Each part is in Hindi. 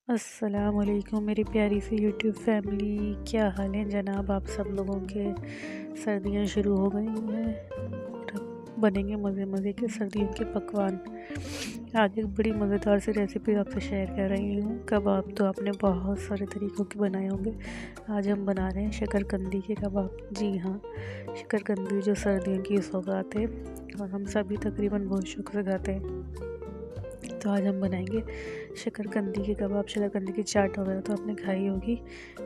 अस्सलाम वालेकुम मेरी प्यारी सी यूट्यूब फैमिली। क्या हाल है जनाब आप सब लोगों के। सर्दियां शुरू हो गई हैं और अब बनेंगे मज़े मज़े के सर्दियों के पकवान। आज एक बड़ी मज़ेदार सी रेसिपी आपसे शेयर कर रही हूँ। कबाब तो आपने बहुत सारे तरीक़ों के बनाए होंगे। आज हम बना रहे हैं शकरकंदी के कबाब। जी हाँ, शकरकंदी जो सर्दियों की सौगात है और हम सभी तकरीबन बहुत शौक से खाते हैं। तो आज हम बनाएंगे शकरकंदी के कबाब। शकरकंदी की चाट वगैरह तो आपने खाई होगी।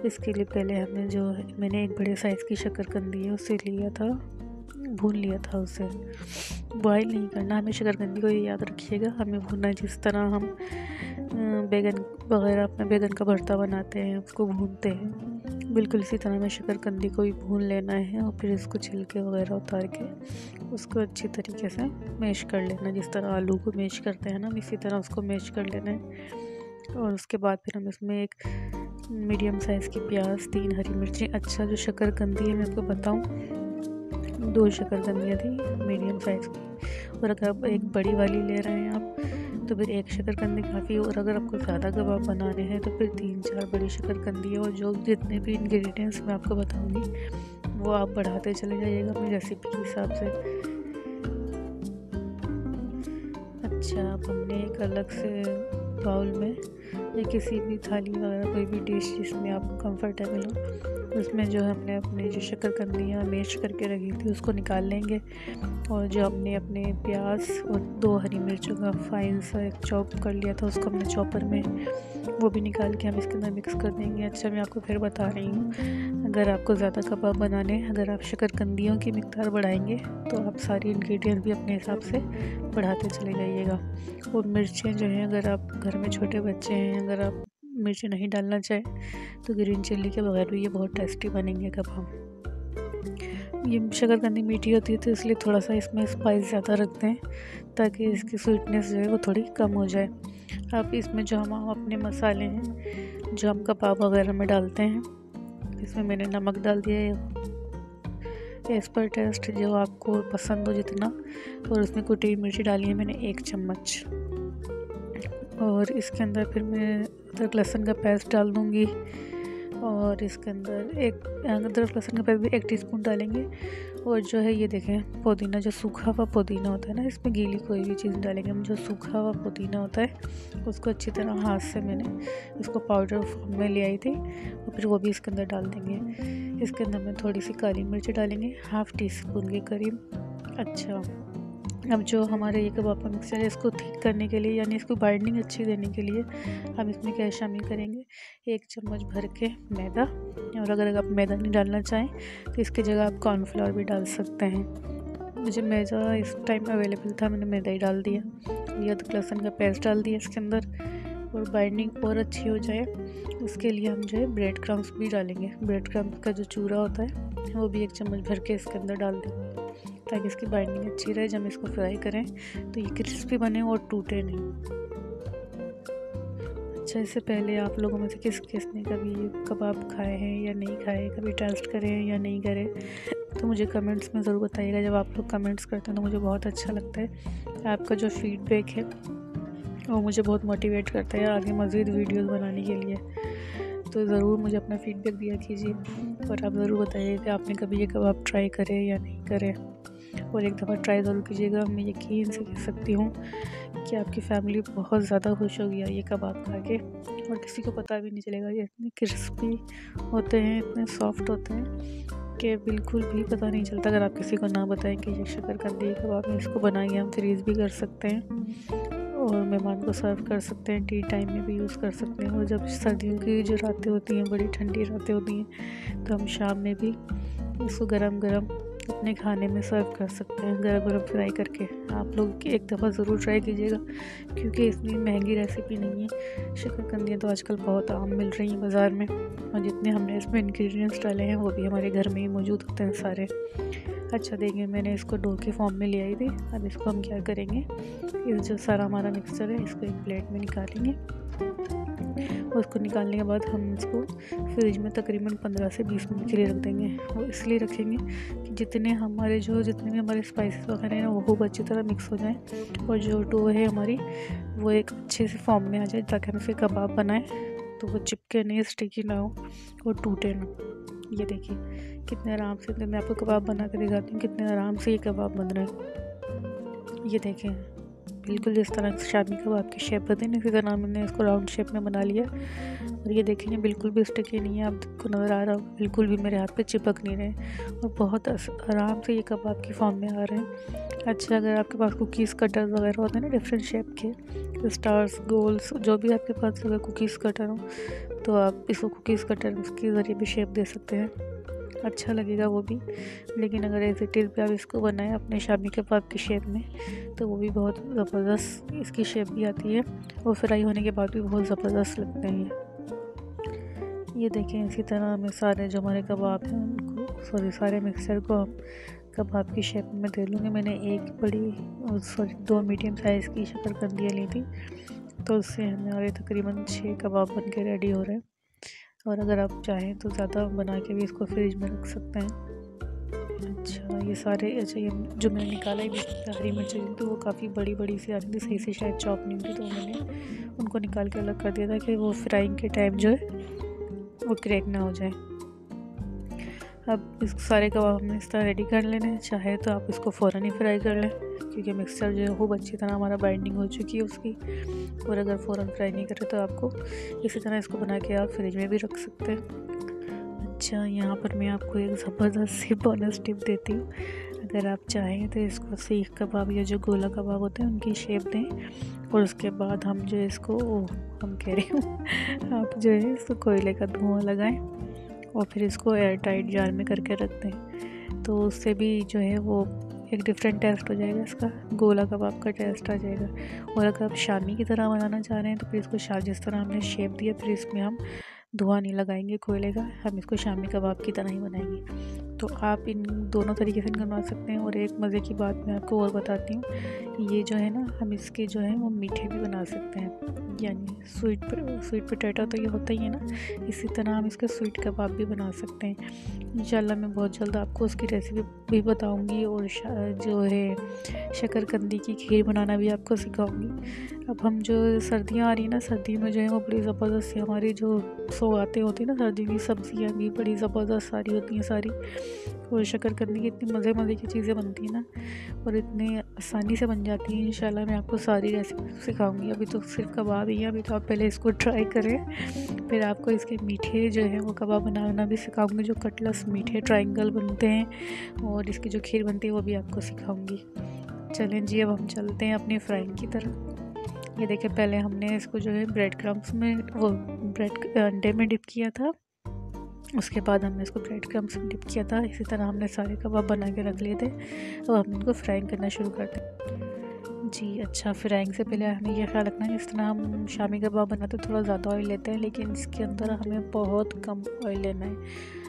इसके लिए पहले मैंने एक बड़े साइज़ की शकरकंदी है उसे लिया था, भून लिया था। उसे बॉयल नहीं करना हमें शकरकंदी को, ये याद रखिएगा। हमें भूनना है जिस तरह हम बैगन वगैरह अपना बैगन का भरता बनाते हैं उसको भूनते हैं, बिल्कुल इसी तरह हमें शकरकंदी को भी भून लेना है और फिर इसको छिलके वगैरह उतार के उसको अच्छी तरीके से मैश कर लेना। जिस तरह आलू को मैश करते हैं ना, इसी तरह उसको मैश कर लेना है। और उसके बाद फिर हम इसमें एक मीडियम साइज़ की प्याज, 3 हरी मिर्ची। अच्छा, जो शकरकंदी है मैं आपको बताऊँ, 2 शकरकंदियाँ थी मीडियम साइज़ की। और अगर आप एक बड़ी वाली ले रहे हैं आप तो फिर एक शकरकंदी काफ़ी। और अगर आपको ज़्यादा कबाब बनाने हैं तो फिर 3-4 बड़ी शकरकंदी है। और जो जितने भी इंग्रेडिएंट्स मैं आपको बताऊंगी वो आप बढ़ाते चले जाइएगा अपनी रेसिपी के हिसाब से। अच्छा, अब हमने एक अलग से बाउल में या किसी भी थाली वगैरह कोई भी डिश जिसमें आप कंफर्टेबल हो, उसमें जो हमने अपने जो शकरकंदियाँ मैश करके रखी थी उसको निकाल लेंगे। और जो हमने अपने प्याज और 2 हरी मिर्चों का फाइन सा एक चॉप कर लिया था उसको हमने चॉपर में, वो भी निकाल के हम इसके अंदर मिक्स कर देंगे। अच्छा, मैं आपको फिर बता रही हूँ, अगर आपको ज़्यादा कबाब बनाने, अगर आप शकरकंदियों की मिक़दार बढ़ाएंगे तो आप सारी इंग्रेडिएंट्स भी अपने हिसाब से बढ़ाते चले जाइएगा। और मिर्चें जो हैं, अगर आप घर में छोटे बच्चे हैं, अगर आप मिर्ची नहीं डालना चाहें तो ग्रीन चिल्ली के बगैर भी ये बहुत टेस्टी बनेंगे कबाब। ये शकरकंदी मीठी होती है तो इसलिए थोड़ा सा इसमें स्पाइस ज़्यादा रखते हैं ताकि इसकी स्वीटनेस जो है वो थोड़ी कम हो जाए। अब इसमें जो हम अपने मसाले हैं जो हम कबाब वगैरह में डालते हैं, इसमें मैंने नमक डाल दिया है एज़ पर टेस्ट, जो आपको पसंद हो जितना। और उसमें कुटी मिर्ची डाली है मैंने 1 चम्मच। और इसके अंदर फिर मैं अदरक लहसुन का पेस्ट डाल दूँगी। और इसके अंदर एक अदरक लहसुन का पेस्ट भी 1 टीस्पून डालेंगे। और जो है ये देखें, पुदीना, जो सूखा हुआ पुदीना होता है ना, इसमें गीली कोई भी चीज़ डालेंगे हम। जो सूखा हुआ पुदीना होता है उसको अच्छी तरह हाथ से मैंने इसको पाउडर फॉर्म में ले आई थी और फिर वो भी इसके अंदर डाल देंगे। इसके अंदर में थोड़ी सी काली मिर्च डालेंगे, 1/2 टीस्पून के करीब। अच्छा, अब जो हमारे ये कबाब का मिक्सचर है इसको थिक करने के लिए, यानी इसको बाइंडिंग अच्छी देने के लिए हम इसमें क्या शामिल करेंगे, 1 चम्मच भर के मैदा। और अगर आप मैदा नहीं डालना चाहें तो इसकी जगह आप कॉर्नफ्लोर भी डाल सकते हैं। मुझे मैदा इस टाइम अवेलेबल था, मैंने मैदा ही डाल दिया। ये अदरक लहसुन का पेस्ट डाल दिया इसके अंदर। और बाइंडिंग और अच्छी हो जाए उसके लिए हम जो है ब्रेड क्रम्स भी डालेंगे। ब्रेड क्रम्स का जो चूरा होता है वो भी 1 चम्मच भर के इसके अंदर डाल देंगे ताकि इसकी बाइंडिंग अच्छी रहे। जब इसको फ्राई करें तो ये क्रिस्पी बने और टूटे नहीं। अच्छा, इससे पहले आप लोगों में से किस किस ने कभी ये कबाब खाए हैं या नहीं खाए, कभी टेस्ट करे हैं या नहीं करे, तो मुझे कमेंट्स में ज़रूर बताइएगा। जब आप लोग कमेंट्स करते हैं तो मुझे बहुत अच्छा लगता है। आपका जो फीडबैक है वो मुझे बहुत मोटिवेट करता है आगे मज़ीद वीडियोस बनाने के लिए। तो ज़रूर मुझे अपना फीडबैक दिया कीजिए और आप ज़रूर बताइए कि आपने कभी ये कबाब ट्राई करे या नहीं करे। और एक दफ़ा ट्राई ज़रूर कीजिएगा। मैं यकीन से कह सकती हूँ कि आपकी फैमिली बहुत ज़्यादा खुश होगी ये कबाब खा के। और किसी को पता भी नहीं चलेगा, ये इतने क्रिस्पी होते हैं, इतने सॉफ्ट होते हैं कि बिल्कुल भी पता नहीं चलता। अगर आप किसी को ना बताएं कि ये शकरकंदी कबाब है, इसको बनाइए, हम फ्रीज़ भी कर सकते हैं और मेहमान को सर्व कर सकते हैं, टी टाइम में भी यूज़ कर सकते हैं। और जब सर्दियों की जो रातें होती हैं, बड़ी ठंडी रातें होती हैं, तो हम शाम में भी इसको गरम गरम अपने खाने में सर्व कर सकते हैं, गरम गरम फ्राई करके। आप लोग एक दफ़ा ज़रूर ट्राई कीजिएगा क्योंकि इतनी महंगी रेसिपी नहीं है। शकरकंदियाँ तो आजकल बहुत आम मिल रही हैं बाज़ार में, और जितने हमने इसमें इंग्रेडिएंट्स डाले हैं वो भी हमारे घर में ही मौजूद होते हैं सारे। अच्छा, देखिए मैंने इसको डो के फॉर्म में ले आई थी। अब इसको हम क्या करेंगे, इस जो सारा हमारा मिक्सचर है इसको एक प्लेट में निकालेंगे उसको निकालने के बाद हम इसको फ्रिज में तकरीबन 15 से 20 मिनट के लिए रख देंगे। वो इसलिए रखेंगे कि जितने भी हमारे स्पाइसेस वगैरह हैं वो खूब अच्छी तरह मिक्स हो जाएं और जो डो है हमारी वो एक अच्छे से फॉर्म में आ जाए, ताकि हम इसे कबाब बनाएं तो वो चिपके नहीं, स्टिकी ना हो और टूटे ना। ये देखिए कितने आराम से, मैं आपको कबाब बना कर दिखाती हूँ कितने आराम से ये कबाब बन रहे हैं। ये देखें बिल्कुल जिस तरह से शामी कबाब की शेप होती है ना, इसी तरह मैंने इसको राउंड शेप में बना लिया। और ये देखेंगे बिल्कुल भी स्टिकी नहीं है, आपको नज़र आ रहा हो, बिल्कुल भी मेरे हाथ पे चिपक नहीं रहे और बहुत आराम से ये कबाब की फॉर्म में आ रहे हैं। अच्छा, अगर आपके पास कुकीज़ कटर वगैरह होते हैं ना डिफरेंट शेप के, स्टार्स, गोल्स, जो भी आपके पास अगर कुकीज़ कटर हो तो आप इसको कुकीज़ कटर के ज़रिए भी शेप दे सकते हैं, अच्छा लगेगा वो भी। लेकिन अगर एज इट इज़ भी आप इसको बनाएं अपने शामी कबाब की शेप में तो वो भी बहुत ज़बरदस्त इसकी शेप भी आती है और फ्राई होने के बाद भी बहुत ज़बरदस्त लगते हैं। ये देखें इसी तरह हमें सारे जो हमारे कबाब हैं उनको सारे मिक्सचर को हम कबाब की शेप में दे लूँगी। मैंने एक बड़ी 2 मीडियम साइज़ की शकरकंदियाँ ली थी, तो उससे हमारे तकरीबन 6 कबाब बन के रेडी हो रहे हैं। और अगर आप चाहें तो ज़्यादा बना के भी इसको फ्रिज में रख सकते हैं। ये जो मैंने निकाला है हरी मिर्ची तो वो काफ़ी बड़ी बड़ी सी आ रही थी, सही से शायद चॉप नहीं हुई, तो मैंने उनको निकाल के अलग कर दिया था कि वो फ्राइंग के टाइम जो है वो क्रैक ना हो जाए। अब इस सारे कबाब हमने इस तरह रेडी कर लेने हैं। चाहे तो आप इसको फ़ौरन ही फ्राई कर लें क्योंकि मिक्सचर जो है खूब अच्छी तरह हमारा बाइंडिंग हो चुकी है उसकी। और अगर फ़ौरन फ्राई नहीं करें तो आपको इसी तरह इसको बना के आप फ्रिज में भी रख सकते हैं। अच्छा, यहाँ पर मैं आपको एक ज़बरदस्त सी बोनस टिप देती हूँ। अगर आप चाहें तो इसको सीख कबाब या जो गोला कबाब होते हैं उनकी शेप दें और उसके बाद हम जो इसको हम कह रहे हूँ आप जो है इसको कोयले का धुआं लगाएं और फिर इसको एयर टाइट जार में करके रख दें, तो उससे भी जो है वो एक डिफरेंट टेस्ट हो जाएगा, इसका गोला कबाब का टेस्ट आ जाएगा। और अगर आप शामी की तरह बनाना चाह रहे हैं तो फिर इसको जिस तरह हमने शेप दिया फिर इसमें हम धुआं नहीं लगाएंगे कोयले का, हम इसको शामी कबाब की तरह ही बनाएंगे। तो आप इन दोनों तरीके से बना सकते हैं। और एक मज़े की बात मैं आपको और बताती हूँ, ये जो है ना हम इसके जो है वो मीठे भी बना सकते हैं, यानी स्वीट पोटैटो तो ये होता ही है ना, इसी तरह हम इसके स्वीट कबाब भी बना सकते हैं। इंशाल्लाह मैं बहुत जल्द आपको उसकी रेसिपी भी बताऊंगी और जो है शकरकंदी की खीर बनाना भी आपको सिखाऊंगी। अब हम जो सर्दियाँ आ रही हैं ना, सर्दियों में जो है वो बड़ी ज़बरदस्त सी हमारी जो सौगातें होती हैं ना, सर्दियों की सब्जियाँ भी बड़ी ज़बरदस्त सारी होती हैं सारी। और शकरकंदी की इतनी मज़े की चीज़ें बनती हैं ना और इतनी आसानी से बन जाती हैं। इंशाल्लाह मैं आपको सारी रेसिपी सिखाऊंगी। अभी तो सिर्फ कबाब ही है, अभी तो आप पहले इसको ट्राई करें, फिर आपको इसके मीठे जो है वो कबाब बनाना भी सिखाऊंगी, जो कटलेट्स मीठे ट्रायंगल बनते हैं, और इसकी जो खीर बनती है वो भी आपको सिखाऊंगी। चलें जी, अब हम चलते हैं अपनी फ्राइंग की तरफ। ये देखिए पहले हमने इसको जो है ब्रेड क्रम्स में अंडे में डिप किया था, उसके बाद हमने इसको ब्रेड क्रम्स में डिप किया था। इसी तरह हमने सारे कबाब बना के रख लिए थे। अब हम इनको फ्राइंग करना शुरू करते हैं जी। अच्छा, फ्राइंग से पहले हमें यह ख्याल रखना है, जिस तरह हम शामी कबाब बनाते हैं थोड़ा ज़्यादा ऑयल लेते हैं, लेकिन इसके अंदर हमें बहुत कम ऑयल लेना है।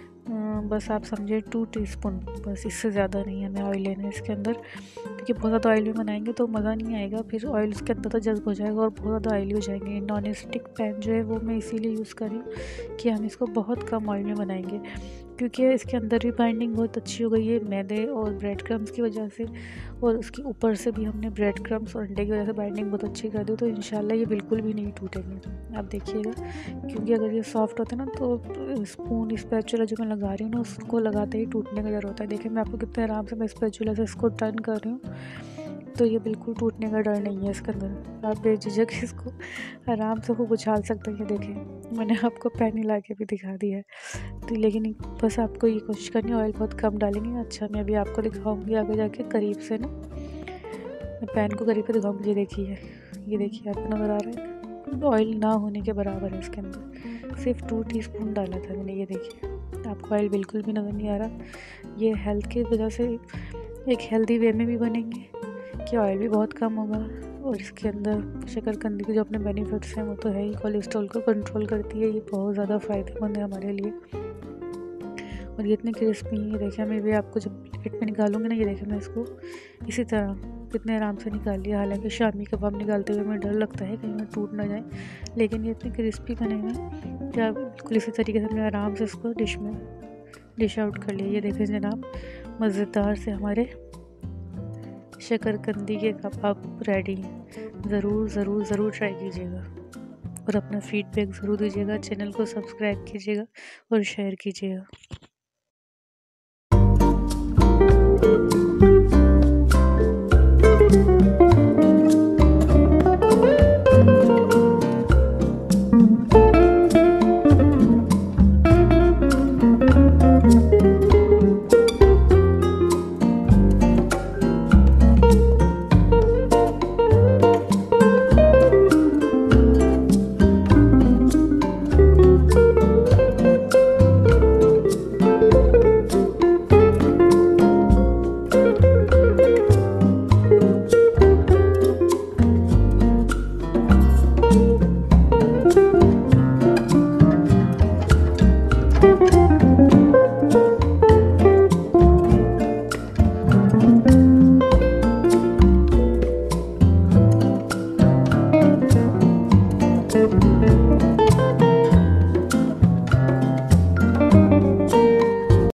बस आप समझे 2 टीस्पून, बस इससे ज़्यादा नहीं हमें ऑयल लेना है इसके अंदर, क्योंकि बहुत ज़्यादा ऑयल में बनाएंगे तो मज़ा नहीं आएगा, फिर ऑयल उसके अंदर तो जज्ब हो जाएगा और बहुत ज़्यादा ऑयली हो जाएंगे। नॉन स्टिक पैन जो है वो मैं इसीलिए यूज़ कर रही हूँ कि हम इसको बहुत कम ऑयल में बनाएंगे, क्योंकि इसके अंदर भी बाइंडिंग बहुत अच्छी हो गई है मैदे और ब्रेड क्रम्स की वजह से, और उसके ऊपर से भी हमने ब्रेड क्रम्स और अंडे की वजह से बाइंडिंग बहुत अच्छी कर दी, तो इंशाल्लाह ये बिल्कुल भी नहीं टूटेंगे। आप देखिएगा, क्योंकि अगर ये सॉफ्ट होता है ना तो स्पून स्पैचुला जो मैं लगा रही हूँ ना उसको लगाते ही टूटने का डर होता है। देखिए मैं आपको कितने आराम से मैं स्पैचुला से इसको टर्न कर रही हूँ, तो ये बिल्कुल टूटने का डर नहीं है इसके अंदर। आप बेझिझक इसको आराम से खूब उछाल सकते हैं। देखें मैंने आपको पैन हिला के भी दिखा दिया है, तो लेकिन बस आपको ये कोशिश करनी है ऑयल बहुत कम डालेंगे। अच्छा, मैं अभी आपको दिखाऊंगी आगे जाके करीब से ना, मैं पैन को करीब से दिखाऊंगी। ये देखिए आपको नज़र आ रहा है, ऑयल ना होने के बराबर है इसके अंदर, सिर्फ 2 टीस्पून डाला था मैंने। ये देखिए आपको ऑयल बिल्कुल भी नज़र नहीं आ रहा। ये हेल्थ की वजह से एक हेल्दी वे में भी बनेंगे कि ऑयल भी बहुत कम होगा, और इसके अंदर शकरकंदी के जो अपने बेनिफिट्स हैं वो तो है ही, कोलेस्ट्रॉल को कंट्रोल करती है, ये बहुत ज़्यादा फ़ायदेमंद है हमारे लिए। और ये इतने क्रिस्पी, ये देखें मैं भी आपको जब प्लेट में निकालूंगी ना, ये देखें मैं इसको इसी तरह कितने आराम से निकाल लिया। हालांकि शामी कबाब निकालते हुए मुझे डर लगता है कहीं मैं टूट ना जाए, लेकिन ये इतने क्रिस्पी बने हुए कि आप बिल्कुल इसी तरीके से हमने आराम से इसको डिश आउट कर लिया। ये देखें जनाब, मज़ेदार से हमारे शकरकंदी के कबाब रेडी हैं। ज़रूर ट्राई कीजिएगा और अपना फीडबैक ज़रूर दीजिएगा। चैनल को सब्सक्राइब कीजिएगा और शेयर कीजिएगा।